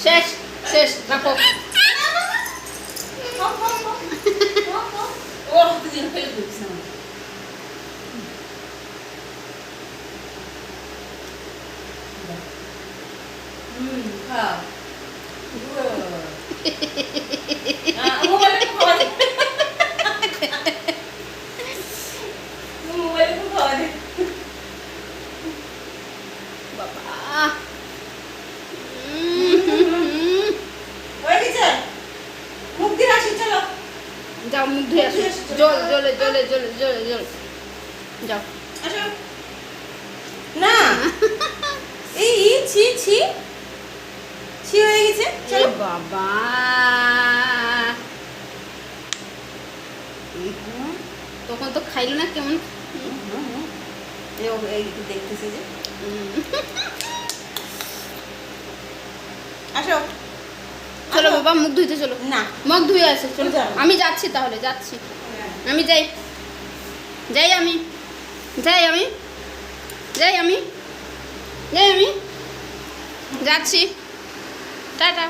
শেষ শেষ রাখো। ও তুই ফেলে দিস না। খা। মোবাইলে খাওয়া দে। মোবাইলে খাওয়া দে। বাবা হয়ে গেছে? মুখ দিয়ে আসি চলো। যাও মুখ ধুয়ে আসো। জল জলে জলে জলে জলে জল যাও। আসো। না এই ছি ছি ছি হয়ে গেছে চলো। বাবা তখন তো খাইলো না কেমন। এই দেখতেছে যে আসো চলো বাবা মুখ ধুইতে চলো। না মুখ ধুয়ে আসো চলো। যাও। আমি যাচ্ছি তাহলে যাচ্ছি। আমি যাই যাই আমি যাই আমি যাই আমি যাই আমি যাচ্ছি টাটা।